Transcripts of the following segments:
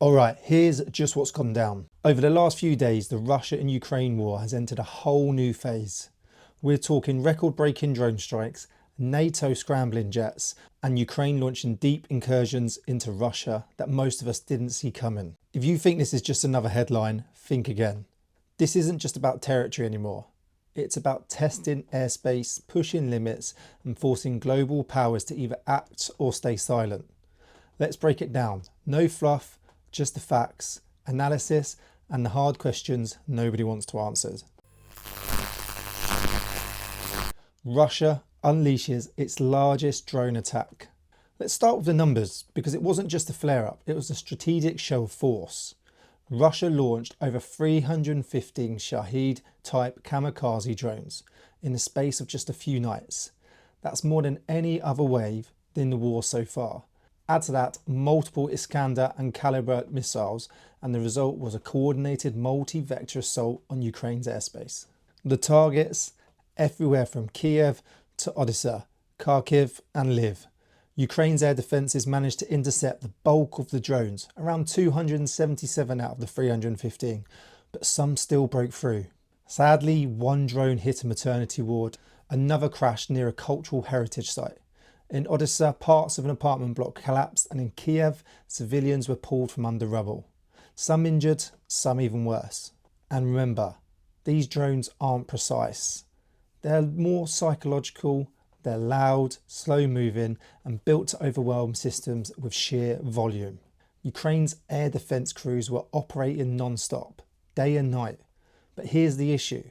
Alright, here's just what's gone down. Over the last few days, the Russia and Ukraine war has entered a whole new phase. We're talking record-breaking drone strikes, NATO scrambling jets, and Ukraine launching deep incursions into Russia that most of us didn't see coming. If you think this is just another headline, think again. This isn't just about territory anymore. It's about testing airspace, pushing limits, and forcing global powers to either act or stay silent. Let's break it down. No fluff, just the facts, analysis, and the hard questions nobody wants to answer. Russia unleashes its largest drone attack. Let's start with the numbers, because it wasn't just a flare-up, it was a strategic show of force. Russia launched over 315 Shahed-type kamikaze drones in the space of just a few nights. That's more than any other wave in the war so far. Add to that multiple Iskander and Collabs missiles, and the result was a coordinated multi-vector assault on Ukraine's airspace. The targets everywhere from Kiev to Odessa, Kharkiv and Lviv. Ukraine's air defences managed to intercept the bulk of the drones, around 277 out of the 315, but some still broke through. Sadly, one drone hit a maternity ward, another crashed near a cultural heritage site. In Odessa, parts of an apartment block collapsed, and in Kiev, civilians were pulled from under rubble. Some injured, some even worse. And remember, these drones aren't precise. They're more psychological, they're loud, slow moving, and built to overwhelm systems with sheer volume. Ukraine's air defence crews were operating non-stop, day and night. But here's the issue.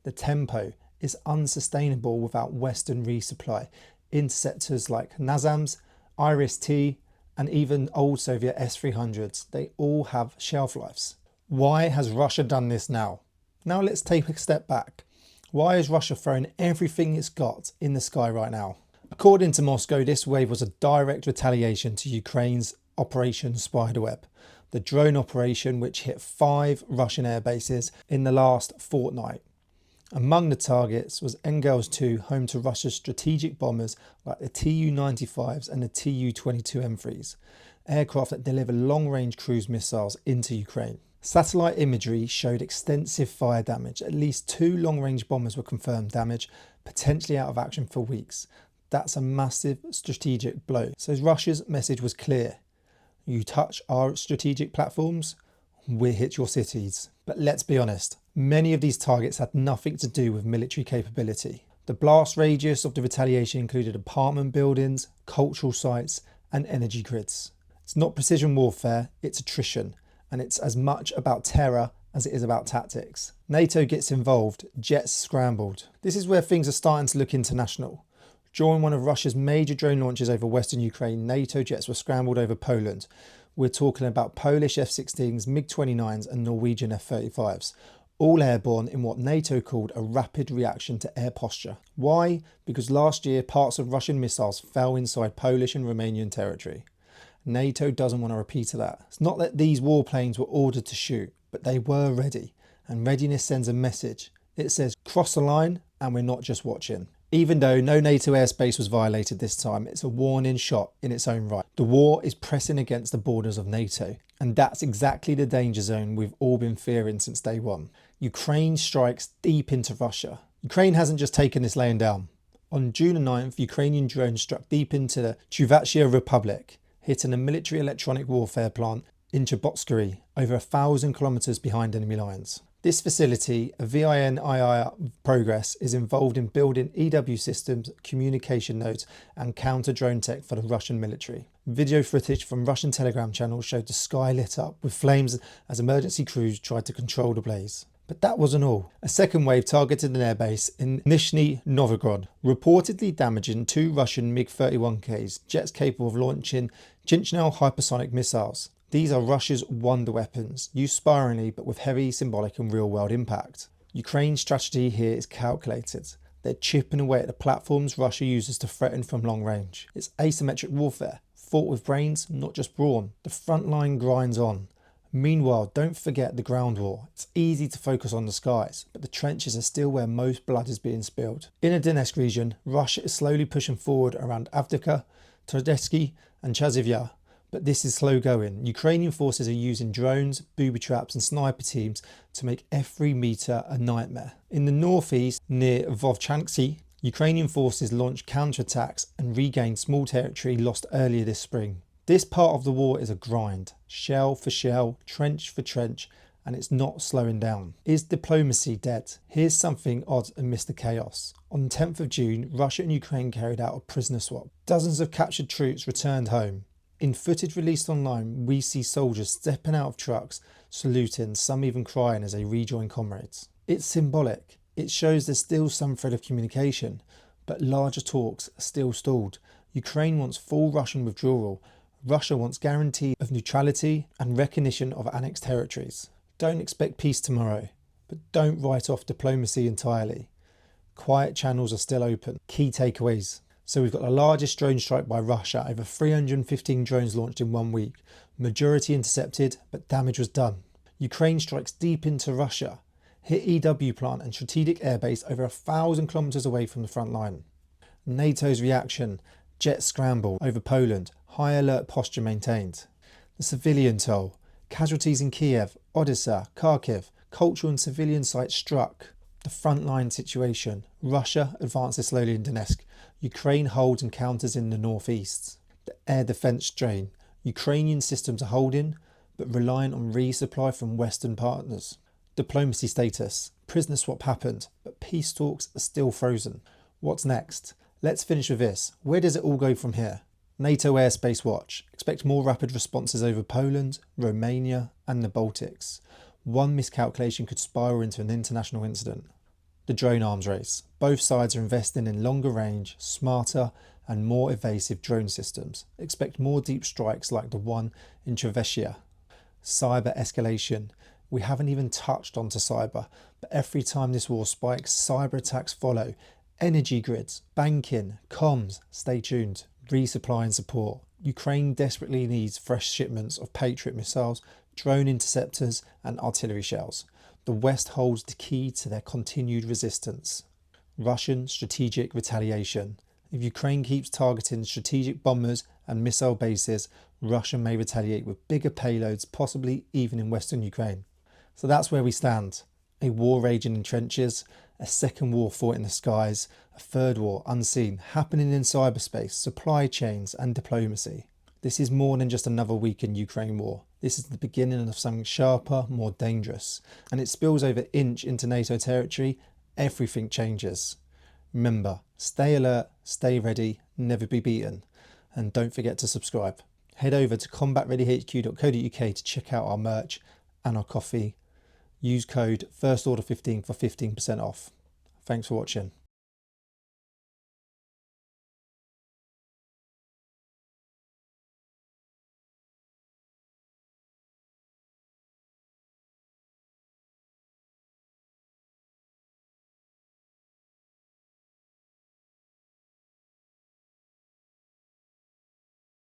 The tempo is unsustainable without Western resupply. Interceptors like NASAMS, Iris-T, and even old Soviet S-300s, they all have shelf lives. Why has Russia done this now? Now let's take a step back. Why is Russia throwing everything it's got in the sky right now? According to Moscow, this wave was a direct retaliation to Ukraine's Operation Spiderweb, the drone operation which hit 5 Russian air bases in the last fortnight. Among the targets was Engels 2, home to Russia's strategic bombers like the Tu-95s and the Tu-22 M3s, aircraft that deliver long-range cruise missiles into Ukraine. Satellite imagery showed extensive fire damage. At least 2 long-range bombers were confirmed damaged, potentially out of action for weeks. That's a massive strategic blow. So Russia's message was clear. You touch our strategic platforms, we'll hit your cities. But let's be honest, many of these targets had nothing to do with military capability. The blast radius of the retaliation included apartment buildings, cultural sites, and energy grids. It's not precision warfare, it's attrition, and it's as much about terror as it is about tactics. NATO gets involved, jets scrambled. This is where things are starting to look international. During one of Russia's major drone launches over Western Ukraine, NATO jets were scrambled over Poland. We're talking about Polish F-16s, MiG-29s and Norwegian F-35s, all airborne in what NATO called a rapid reaction to air posture. Why? Because last year parts of Russian missiles fell inside Polish and Romanian territory. NATO doesn't want to repeat of that. It's not that these warplanes were ordered to shoot, but they were ready, and readiness sends a message. It says cross the line and we're not just watching. Even though no NATO airspace was violated this time, it's a warning shot in its own right. The war is pressing against the borders of NATO, and that's exactly the danger zone we've all been fearing since day one. Ukraine strikes deep into Russia. Ukraine hasn't just taken this laying down. On June 9th, Ukrainian drones struck deep into the Chuvachia Republic, hitting a military electronic warfare plant in Cheboksary, over 1,000 kilometers behind enemy lines. This facility, a VINIR Progress, is involved in building EW systems, communication nodes and counter-drone tech for the Russian military. Video footage from Russian Telegram channels showed the sky lit up with flames as emergency crews tried to control the blaze. But that wasn't all. A second wave targeted an airbase in Nizhny Novgorod, reportedly damaging 2 Russian MiG-31Ks, jets capable of launching Chinchilla hypersonic missiles. These are Russia's wonder weapons, used sparingly but with heavy symbolic and real-world impact. Ukraine's strategy here is calculated. They're chipping away at the platforms Russia uses to threaten from long range. It's asymmetric warfare, fought with brains, not just brawn. The front line grinds on. Meanwhile, don't forget the ground war. It's easy to focus on the skies, but the trenches are still where most blood is being spilled. In the Donetsk region, Russia is slowly pushing forward around Avdiivka, Tordetsky and Chasiv Yar, But this is slow going. Ukrainian forces are using drones, booby traps and sniper teams to make every metre a nightmare. In the northeast, near Vovchanksy, Ukrainian forces launched counterattacks and regained small territory lost earlier this spring. This part of the war is a grind, shell for shell, trench for trench, and it's not slowing down. Is diplomacy dead? Here's something odd amidst the chaos. On the 10th of June, Russia and Ukraine carried out a prisoner swap. Dozens of captured troops returned home. In footage released online, we see soldiers stepping out of trucks, saluting, some even crying as they rejoin comrades. It's symbolic. It shows there's still some thread of communication, but larger talks are still stalled. Ukraine wants full Russian withdrawal. Russia wants guarantee of neutrality and recognition of annexed territories. Don't expect peace tomorrow, but don't write off diplomacy entirely. Quiet channels are still open. Key takeaways. So we've got the largest drone strike by Russia, over 315 drones launched in 1 week. Majority intercepted, but damage was done. Ukraine strikes deep into Russia, hit EW plant and strategic airbase over 1,000 kilometres away from the front line. NATO's reaction, jets scramble over Poland, high alert posture maintained. The civilian toll, casualties in Kiev, Odessa, Kharkiv, cultural and civilian sites struck. The frontline situation, Russia advances slowly in Donetsk, Ukraine holds and counters in the northeast. The air defence strain, Ukrainian systems are holding, but reliant on resupply from Western partners. Diplomacy status, prisoner swap happened, but peace talks are still frozen. What's next? Let's finish with this. Where does it all go from here? NATO airspace watch. Expect more rapid responses over Poland, Romania and the Baltics. One miscalculation could spiral into an international incident. The drone arms race. Both sides are investing in longer range, smarter and more evasive drone systems. Expect more deep strikes like the one in Trevechia. Cyber escalation. We haven't even touched onto cyber, but every time this war spikes, cyber attacks follow. Energy grids, banking, comms, stay tuned. Resupply and support. Ukraine desperately needs fresh shipments of Patriot missiles, drone interceptors and artillery shells. The West holds the key to their continued resistance. Russian strategic retaliation. If Ukraine keeps targeting strategic bombers and missile bases, Russia may retaliate with bigger payloads, possibly even in Western Ukraine. So that's where we stand. A war raging in trenches, a second war fought in the skies, a third war unseen, happening in cyberspace, supply chains and diplomacy. This is more than just another week in Ukraine war. This is the beginning of something sharper, more dangerous. And it spills over inch into NATO territory, everything changes. Remember, stay alert, stay ready, never be beaten. And don't forget to subscribe. Head over to combatreadyhq.co.uk to check out our merch and our coffee. Use code FIRSTORDER15 for 15% off. Thanks for watching.